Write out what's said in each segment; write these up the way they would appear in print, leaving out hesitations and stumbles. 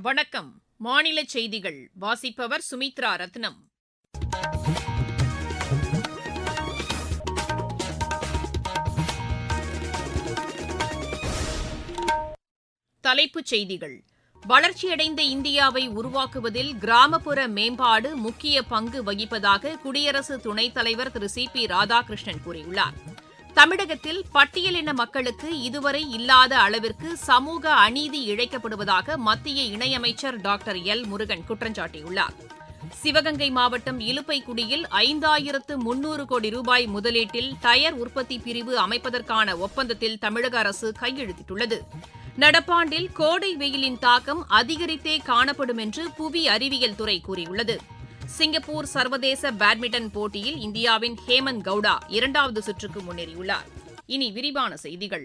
வணக்கம். மாநில செய்திகள் வாசிப்பவர் சுமித்ரா ரத்னம். தலைப்புச் செய்திகள். வளர்ச்சியடைந்த இந்தியாவை உருவாக்குவதில் கிராமப்புற மேம்பாடு முக்கிய பங்கு வகிப்பதாக குடியரசு துணைத் தலைவர் திரு சி பி ராதாகிருஷ்ணன் கூறியுள்ளார். தமிழகத்தில் பட்டியலின மக்களுக்கு இதுவரை இல்லாத அளவிற்கு சமூக அநீதி இழைக்கப்படுவதாக மத்திய இணையமைச்சர் டாக்டர் எல் முருகன் குற்றம் சாட்டியுள்ளார். சிவகங்கை மாவட்டம் இலுப்பைக்குடியில் 5300 கோடி ரூபாய் முதலீட்டில் டயர் உற்பத்தி பிரிவு அமைப்பதற்கான ஒப்பந்தத்தில் தமிழக அரசு கையெழுத்திட்டுள்ளது. நடப்பாண்டில் கோடை வெயிலின் தாக்கம் அதிகரித்தே காணப்படும் என்று புவி அறிவியல் துறை கூறியுள்ளது. சிங்கப்பூர் சர்வதேச பேட்மிண்டன் போட்டியில் இந்தியாவின் ஹேமந்த் கவுடா 2வது சுற்றுக்கு முன்னேறியுள்ளார். இனி விரிவான செய்திகள்.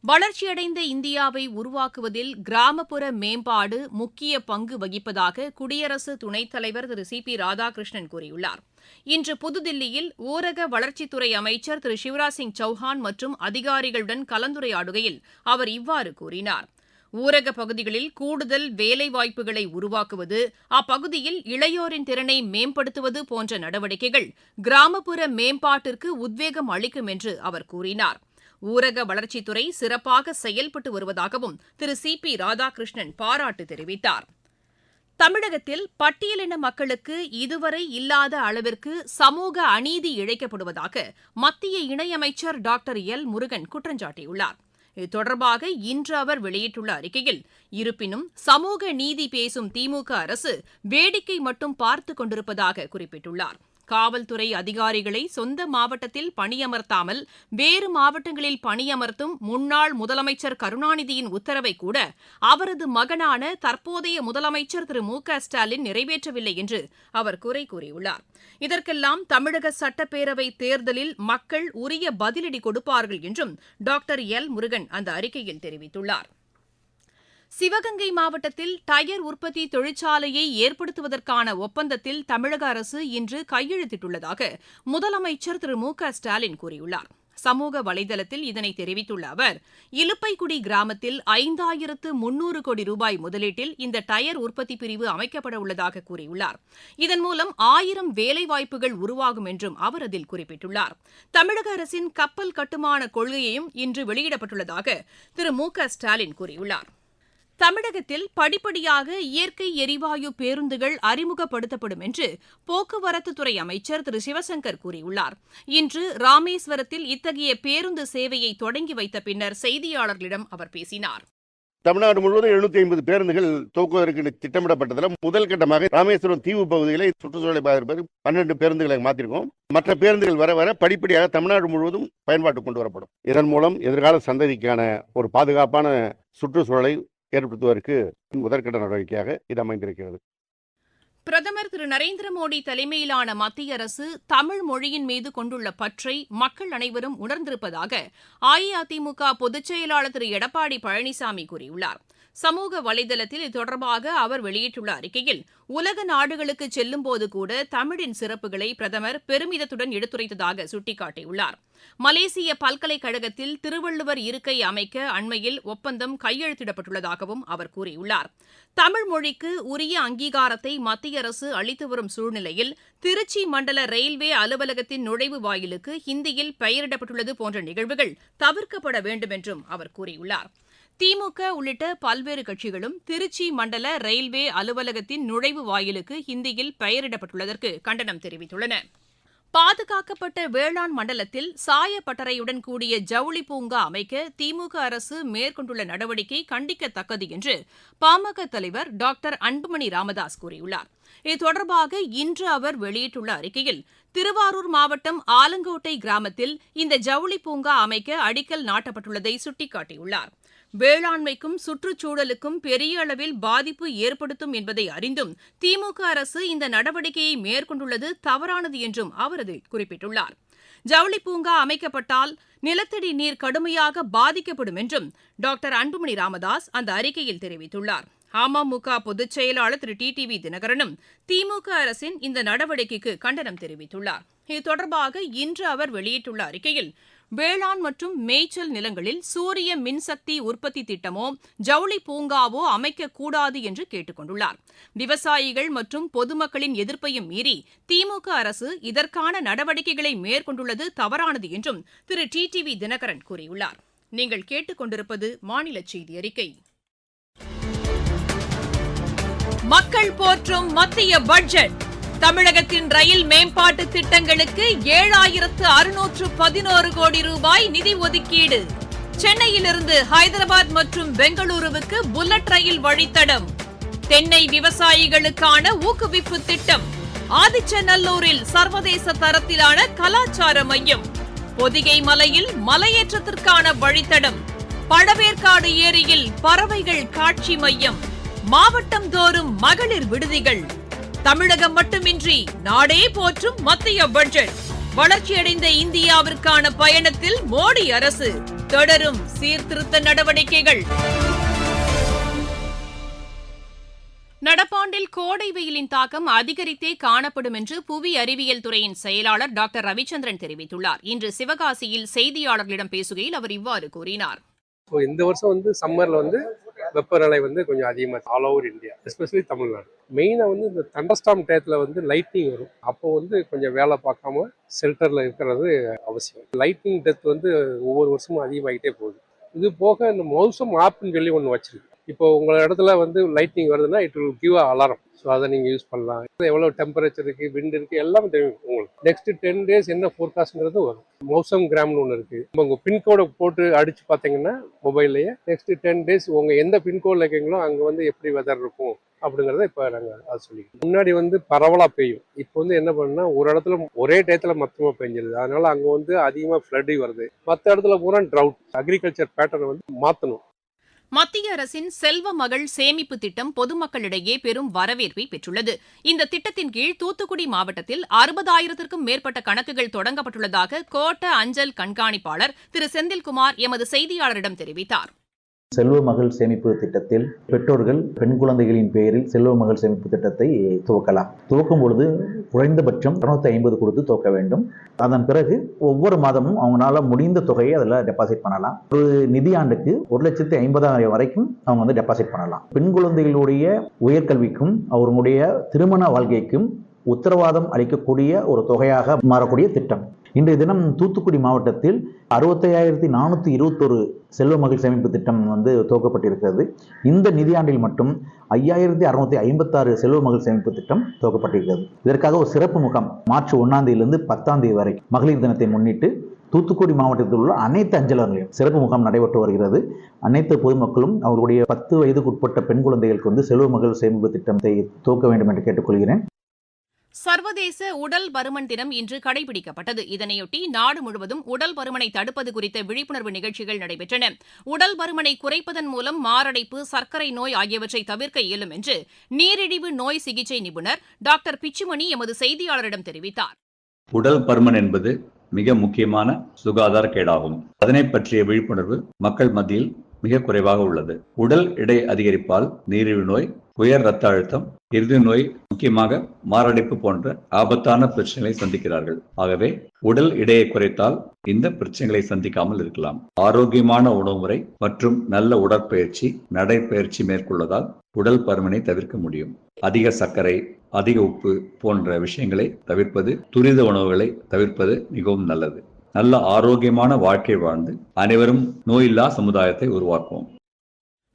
வளர்ச்சியடைந்த இந்தியாவை உருவாக்குவதில் கிராமப்புற மேம்பாடு முக்கிய பங்கு வகிப்பதாக குடியரசு துணைத் தலைவர் திரு சி பி ராதாகிருஷ்ணன் கூறியுள்ளார். இன்று புதுதில்லியில் ஊரக வளர்ச்சித்துறை அமைச்சர் திரு சிவராஜ் சிங் சௌஹான் மற்றும் அதிகாரிகளுடன் கலந்துரையாடுகையில் அவர் இவ்வாறு கூறினார். ஊரக பகுதிகளில் கூடுதல் வேலைவாய்ப்புகளை உருவாக்குவது, அப்பகுதியில் இளையோரின் திறனை மேம்படுத்துவது போன்ற நடவடிக்கைகள் கிராமப்புற மேம்பாட்டிற்கு உத்வேகம் அளிக்கும் என்று அவர் கூறினார். ஊரக வளர்ச்சித்துறை சிறப்பாக செயல்பட்டு வருவதாகவும் திரு சி பி ராதாகிருஷ்ணன் பாராட்டு தெரிவித்தார். தமிழகத்தில் பட்டியலின மக்களுக்கு இதுவரை இல்லாத அளவிற்கு சமூக அநீதி இழைக்கப்படுவதாக மத்திய இணையமைச்சர் டாக்டர் எல் முருகன் குற்றம் சாட்டியுள்ளார். இது தொடர்பாக இன்று அவர் வெளியிட்டுள்ள அறிக்கையில், இருப்பினும் சமூக நீதி பேசும் திமுக அரசு வேடிக்கை மட்டும் பார்த்துக் கொண்டிருப்பதாக குறிப்பிட்டுள்ளார். காவல்துறை அதிகாரிகளை சொந்த மாவட்டத்தில் பணியமர்த்தாமல் வேறு மாவட்டங்களில் பணியமர்த்தும் முன்னாள் முதலமைச்சர் கருணாநிதியின் உத்தரவை கூட அவரது மகனான தற்போதைய முதலமைச்சர் திரு மு க ஸ்டாலின் நிறைவேற்றவில்லை என்று அவர் குறை கூறியுள்ளார். இதற்கெல்லாம் தமிழக சட்டப்பேரவை தேர்தலில் மக்கள் உரிய பதிலடி கொடுப்பார்கள் என்றும் டாக்டர் எல் முருகன் அந்த அறிக்கையில் தெரிவித்துள்ளார். சிவகங்கை மாவட்டத்தில் டயர் உற்பத்தி தொழிற்சாலையை ஏற்படுத்துவதற்கான ஒப்பந்தத்தில் தமிழக அரசு இன்று கையெழுத்திட்டுள்ளதாக முதலமைச்சர் திரு மு க ஸ்டாலின் கூறியுள்ளார். சமூக வலைதளத்தில் இதனை தெரிவித்துள்ள அவர், இலுப்பைக்குடி கிராமத்தில் 5300 கோடி ரூபாய் முதலீட்டில் இந்த டயர் உற்பத்தி பிரிவு அமைக்கப்பட உள்ளதாக கூறியுள்ளார். இதன் மூலம் 1000 வேலைவாய்ப்புகள் உருவாகும் என்றும் அவர் அதில் குறிப்பிட்டுள்ளார். தமிழக அரசின் கப்பல் கட்டுமான கொள்கையையும் இன்று வெளியிடப்பட்டுள்ளதாக திரு மு க ஸ்டாலின் கூறியுள்ளார். தமிழகத்தில் படிப்படியாக இயற்கை எரிவாயு பேருந்துகள் அறிமுகப்படுத்தப்படும் என்று போக்குவரத்துத்துறை அமைச்சர் திரு சிவசங்கர் கூறியுள்ளார். இன்று ராமேஸ்வரத்தில் இத்தகைய பேருந்து சேவையை தொடங்கி வைத்த பின்னர் செய்தியாளர்களிடம் அவர் பேசினார். தமிழ்நாடு முழுவதும் 750 பேருந்துகள் துவக்குவதற்கு திட்டமிடப்பட்டதில் முதல் கட்டமாக ராமேஸ்வரம் தீவு பகுதிகளை சுற்றுச்சூழலை பாதிப்பதற்கு 12 பேருந்துகளை மாற்றிருக்கோம். மற்ற பேருந்துகள் வர வர படிப்படியாக தமிழ்நாடு முழுவதும் பயன்பாட்டுக்கு கொண்டு வரப்படும். இதன் மூலம் எதிர்கால சந்ததிக்கான ஒரு பாதுகாப்பான சுற்றுச்சூழலை ஏற்படுத்துவதற்கு முதற்கட்ட நடவடிக்கையாக இது அமைந்திருக்கிறது. பிரதமர் திரு நரேந்திர மோடி தலைமையிலான மத்திய அரசு தமிழ் மொழியின் மீது கொண்டுள்ள பற்றை மக்கள் அனைவரும் உணர்ந்திருப்பதாக அஇஅதிமுக பொதுச் செயலாளர் திரு எடப்பாடி பழனிசாமி கூறியுள்ளார். சமூக வலைதளத்தில் இது தொடர்பாக அவர் வெளியிட்டுள்ள அறிக்கையில், உலக நாடுகளுக்கு செல்லும்போது கூட தமிழின் சிறப்புகளை பிரதமர் பெருமிதத்துடன் எடுத்துரைத்ததாக சுட்டிக்காட்டியுள்ளார். மலேசிய பல்கலைக்கழகத்தில் திருவள்ளுவர் இருக்கை அமைக்க அண்மையில் ஒப்பந்தம் கையெழுத்திடப்பட்டுள்ளதாகவும் அவர் கூறியுள்ளார். தமிழ் மொழிக்கு உரிய அங்கீகாரத்தை மத்திய அரசு அளித்து வரும் சூழ்நிலையில் திருச்சி மண்டல ரயில்வே அலுவலகத்தின் நுழைவு வாயிலுக்கு ஹிந்தியில் பெயரிடப்பட்டுள்ளது போன்ற நிகழ்வுகள் தவிர்க்கப்பட வேண்டும் என்றும் அவர் கூறியுள்ளார். திமுக உள்ளிட்ட பல்வேறு கட்சிகளும் திருச்சி மண்டல ரயில்வே அலுவலகத்தின் நுழைவு வாயிலுக்கு ஹிந்தியில் பெயரிடப்பட்டுள்ளதற்கு கண்டனம் தெரிவித்துள்ளன. பாதுகாக்கப்பட்ட வேளாண் மண்டலத்தில் சாயப்பட்டறையுடன் கூடிய ஜவுளி பூங்கா அமைக்க திமுக அரசு மேற்கொண்டுள்ள நடவடிக்கை கண்டிக்கத்தக்கது என்று பாமக தலைவர் டாக்டர் அன்புமணி ராமதாஸ் கூறியுள்ளார். இது தொடர்பாக இன்று அவர் வெளியிட்டுள்ள அறிக்கையில், திருவாரூர் மாவட்டம் ஆலங்கோட்டை கிராமத்தில் இந்த ஜவுளி பூங்கா அமைக்க அடிக்கல் நாட்டப்பட்டுள்ளதை சுட்டிக்காட்டியுள்ளார். வேளாண்மைக்கும் சுற்றுச்சூழலுக்கும் பெரிய அளவில் பாதிப்பு ஏற்படுத்தும் என்பதை அறிந்தும் திமுக அரசு இந்த நடவடிக்கையை மேற்கொண்டுள்ளது தவறானது என்றும் அவர் அதில் குறிப்பிட்டுள்ளார். ஜவுளி பூங்கா அமைக்கப்பட்டால் நிலத்தடி நீர் கடுமையாக பாதிக்கப்படும் என்றும் டாக்டர் அன்புமணி ராமதாஸ் அந்த அறிக்கையில் தெரிவித்துள்ளார். அமமுக பொதுச் செயலாளர் திரு டிடிவி தினகரனும் திமுக அரசின் இந்த நடவடிக்கைக்கு கண்டனம் தெரிவித்துள்ளார். இது தொடர்பாக இன்று அவர் வெளியிட்டுள்ள அறிக்கையில், வேளாண் மற்றும் மேய்ச்சல் நிலங்களில் சூரிய மின்சக்தி உற்பத்தி திட்டமோ ஜவுளி பூங்காவோ அமைக்கக்கூடாது என்று கேட்டுக் கொண்டுள்ளார். விவசாயிகள் மற்றும் பொதுமக்களின் எதிர்ப்பையும் மீறி திமுக அரசு இதற்கான நடவடிக்கைகளை மேற்கொண்டுள்ளது தவறானது என்றும் திரு டிடிவி தினகரன் கூறியுள்ளார். நீங்கள் கேட்டுக் கொண்டிருப்பது மாநில செய்தி அறிக்கை. மக்கள் போற்றும் மத்திய பட்ஜெட். தமிழகத்தின் ரயில் மேம்பாட்டு திட்டங்களுக்கு 7611 கோடி ரூபாய் நிதி ஒதுக்கீடு. சென்னையிலிருந்து ஹைதராபாத் மற்றும் பெங்களூருவுக்கு புல்லட் ரயில் வழித்தடம். தென்னை விவசாயிகளுக்கான ஊக்குவிப்பு திட்டம். ஆதிச்சநல்லூரில் சர்வதேச தரத்திலான கலாச்சார மையம். பொதிகை மலையில் மலையேற்றத்திற்கான வழித்தடம். பழவேற்காடு ஏரியில் பறவைகள் காட்சி மையம். மாவட்டம் தோறும் மகளிர் விடுதிகள். தமிழகம் மட்டுமின்றி நாடே போற்றும் மத்திய பட்ஜெட். வளர்ச்சியடைந்த இந்தியாவிற்கான பயணத்தில் மோடி அரசு. தொடரும் சீர்திருத்த நடவடிக்கைகள். நடப்பாண்டில் கோடை வெயிலின் தாக்கம் அதிகரித்தே காணப்படும் என்று புவி அறிவியல் துறையின் செயலாளர் டாக்டர் ரவிச்சந்திரன் தெரிவித்துள்ளார். இன்று சிவகாசியில் செய்தியாளர்களிடம் பேசுகையில் அவர் இவ்வாறு கூறினார். இந்த வருஷம் சம்மர்ல வெப்பநிலை கொஞ்சம் அதிகமாக all over India, especially Tamil Nadu. மெயினாக இந்த தண்டர்ஸ்டார்ம் டயத்தில் லைட்னிங் வரும். அப்போ கொஞ்சம் வேலை பார்க்காம ஷெல்டரில் இருக்கிறது அவசியம். லைட்னிங் டெத் ஒவ்வொரு வருஷமும் அதிகமாகிட்டே போகுது. இது போக இந்த மௌசம் ஆப்னு சொல்லி ஒன்று வச்சிருக்கு. இப்போ உங்கள் இடத்துல லைட்னிங் வருதுன்னா it will give a alarm. So அதை நீங்கள் யூஸ் பண்ணலாம். எவ்வளோ டெம்பரேச்சர் இருக்குது, விண்ட் இருக்குது, எல்லாமே தெரியும் உங்களுக்கு. நெக்ஸ்ட் 10 days என்ன ஃபோர்காஸ்ட்ங்கிறது வரும். மௌசம் கிராம்னு ஒன்று இருக்குது. உங்கள் பின்கோடை போட்டு அடித்து பார்த்தீங்கன்னா மொபைல்லையே நெக்ஸ்ட் 10 days உங்கள் எந்த பின்கோடில் இருக்கீங்களோ அங்கே எப்படி வெதர் இருக்கும் அப்படிங்கிறத இப்போ நாங்கள் அது சொல்லிக்கிறோம். முன்னாடி பரவலாக பெய்யும். இப்போ என்ன பண்ணுன்னா ஒரு இடத்துல ஒரே டயத்தில் மொத்தமாக பெஞ்சிருது. அதனால அங்கே அதிகமாக ஃப்ளட்டு வருது. மற்ற இடத்துல பூரா ட்ரவுட். அக்ரிகல்ச்சர் பேட்டர்னை மாற்றணும். மத்திய அரசின் செல்வ மகள் சேமிப்பு திட்டம் பொதுமக்களிடையே பெரும் வரவேற்பை பெற்றுள்ளது. இந்த திட்டத்தின் கீழ் தூத்துக்குடி மாவட்டத்தில் 60,000க்கும் மேற்பட்ட கணக்குகள் தொடங்கப்பட்டுள்ளதாக கோட்ட அஞ்சல் கண்காணிப்பாளர் திரு செந்தில்குமார் எமது செய்தியாளரிடம் தெரிவித்தார். செல்வ மகள் சேமிப்பு திட்டத்தில் பெற்றோர்கள் பெண் குழந்தைகளின் பெயரில் செல்வ மகள் சேமிப்பு திட்டத்தை துவக்கலாம். துவக்கும் பொழுது குறைந்தபட்சம் 250 கொடுத்து துவக்க வேண்டும். அதன் பிறகு ஒவ்வொரு மாதமும் அவங்களால முடிந்த தொகையை அதில் டெபாசிட் பண்ணலாம். ஒரு நிதியாண்டுக்கு 1,50,000 வரைக்கும் அவங்க டெபாசிட் பண்ணலாம். பெண் குழந்தைகளுடைய உயர்கல்விக்கும் அவர்களுடைய திருமண வாழ்க்கைக்கும் உத்தரவாதம் அளிக்கக்கூடிய ஒரு தொகையாக மாறக்கூடிய திட்டம். இன்றைய தினம் தூத்துக்குடி மாவட்டத்தில் 65,421 செல்வ மகள் சேமிப்பு திட்டம் துவக்கப்பட்டிருக்கிறது. இந்த நிதியாண்டில் மட்டும் 5,656 செல்வ மகள் சேமிப்பு திட்டம் துவக்கப்பட்டிருக்கிறது. இதற்காக ஒரு சிறப்பு முகாம் மார்ச் 1ஆம் தேதியிலிருந்து 10ஆம் தேதி வரை மகளிர் தினத்தை முன்னிட்டு தூத்துக்குடி மாவட்டத்தில் உள்ள அனைத்து அஞ்சலகங்களையும் சிறப்பு முகாம் நடைபெற்று வருகிறது. அனைத்து பொதுமக்களும் அவர்களுடைய 10 வயதுக்குட்பட்ட பெண் குழந்தைகளுக்கு செல்வ மகள் சேமிப்பு திட்டத்தை துவக்க வேண்டும் என்று கேட்டுக்கொள்கிறேன். சர்வதேச உடல் பருமன் தினம் இன்று கடைபிடிக்கப்பட்டது. இதனையொட்டி நாடு முழுவதும் உடல் பருமனை தடுப்பது குறித்த விழிப்புணர்வு நிகழ்ச்சிகள் நடைபெற்றன. உடல் பருமனை குறைப்பதன் மூலம் மாரடைப்பு, சர்க்கரை நோய் ஆகியவற்றை தவிர்க்க இயலும் என்று நீரிழிவு நோய் சிகிச்சை நிபுணர் டாக்டர் பிச்சுமணி எமது செய்தியாளரிடம் தெரிவித்தார். உடல் பருமன் என்பது மிக முக்கியமான சுகாதார கேடாகும். அதனை பற்றிய விழிப்புணர்வு மக்கள் மத்தியில் மிக குறைவாக உள்ளது. உடல் எடை அதிகரிப்பால் நீரிழிவு நோய், உயர் இரத்த அழுத்தம், இருதய நோய், முக்கியமாக மாரடைப்பு போன்ற ஆபத்தான பிரச்சனைகளை சந்திக்கிறார்கள். ஆகவே உடல் எடையை குறைத்தால் இந்த பிரச்சனைகளை சந்திக்காமல் இருக்கலாம். ஆரோக்கியமான உணவு முறை மற்றும் நல்ல உடற்பயிற்சி, நடைப்பயிற்சி மேற்கொள்வதால் உடல் பருமனை தவிர்க்க முடியும். அதிக சர்க்கரை, அதிக உப்பு போன்ற விஷயங்களை தவிர்ப்பது, துரித உணவுகளை தவிர்ப்பது மிகவும் நல்லது. நல்ல ஆரோக்கியமான வாழ்க்கை வாழ்ந்து அனைவரும் நோயில்லா சமுதாயத்தை உருவாக்குவோம்.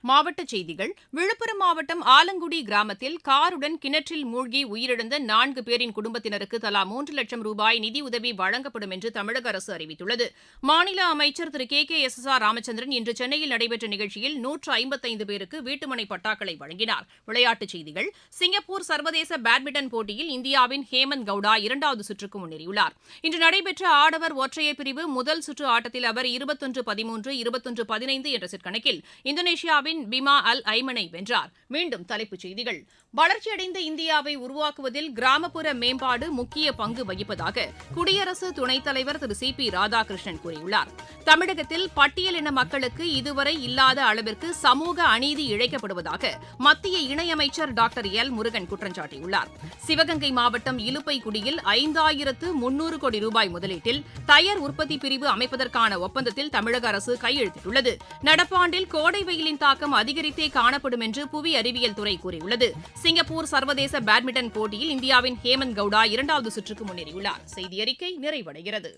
மாவட்டச் செய்திகள். விழுப்புரம் மாவட்டம் ஆலங்குடி கிராமத்தில் காருடன் கிணற்றில் மூழ்கி உயிரிழந்த 4 பேரின் குடும்பத்தினருக்கு தலா 3 லட்சம் ரூபாய் நிதியுதவி வழங்கப்படும் என்று தமிழக அரசு அறிவித்துள்ளது. மாநில அமைச்சர் திரு KKSSR ராமச்சந்திரன் இன்று சென்னையில் நடைபெற்ற நிகழ்ச்சியில் 155 பேருக்கு வீட்டுமனை பட்டாக்களை வழங்கினார். விளையாட்டுச் செய்திகள். சிங்கப்பூர் சர்வதேச பேட்மிண்டன் போட்டியில் இந்தியாவின் ஹேமந்த் கவுடா 2வது சுற்றுக்கு முன்னேறியுள்ளார். இன்று நடைபெற்ற ஆடவர் ஒற்றையர் பிரிவு முதல் சுற்று ஆட்டத்தில் அவர் 21-13, 21-15 என்ற செட் கணக்கில் இந்தோனேஷியாவின் இந்தியாவின் பிமா அல் ஐமனை வென்றார். மீண்டும் தலைப்புச் செய்திகள். வளர்ச்சியடைந்த இந்தியாவை உருவாக்குவதில் கிராமப்புற மேம்பாடு முக்கிய பங்கு வகிப்பதாக குடியரசு துணைத் தலைவர் திரு சி பி ராதாகிருஷ்ணன் கூறியுள்ளார். தமிழகத்தில் பட்டியலின மக்களுக்கு இதுவரை இல்லாத அளவிற்கு சமூக அநீதி இழைக்கப்படுவதாக மத்திய இணையமைச்சர் டாக்டர் எல் முருகன் குற்றம் சாட்டியுள்ளார். சிவகங்கை மாவட்டம் இலுப்பைக்குடியில் 5300 கோடி ரூபாய் முதலீட்டில் டயர் உற்பத்தி பிரிவு அமைப்பதற்கான ஒப்பந்தத்தில் தமிழக அரசு கையெழுத்திட்டுள்ளது. நடப்பாண்டில் கோடை வெயிலின் தாக்கம் அதிகரித்தே காணப்படும் என்று புவி அறிவியல் துறை கூறியுள்ளது. சிங்கப்பூர் சர்வதேச பேட்மிண்டன் போட்டியில் இந்தியாவின் ஹேமந்த் கவுடா 2வது சுற்றுக்கு முன்னேறியுள்ளார். செய்தி அறிக்கை நிறைவடைகிறது.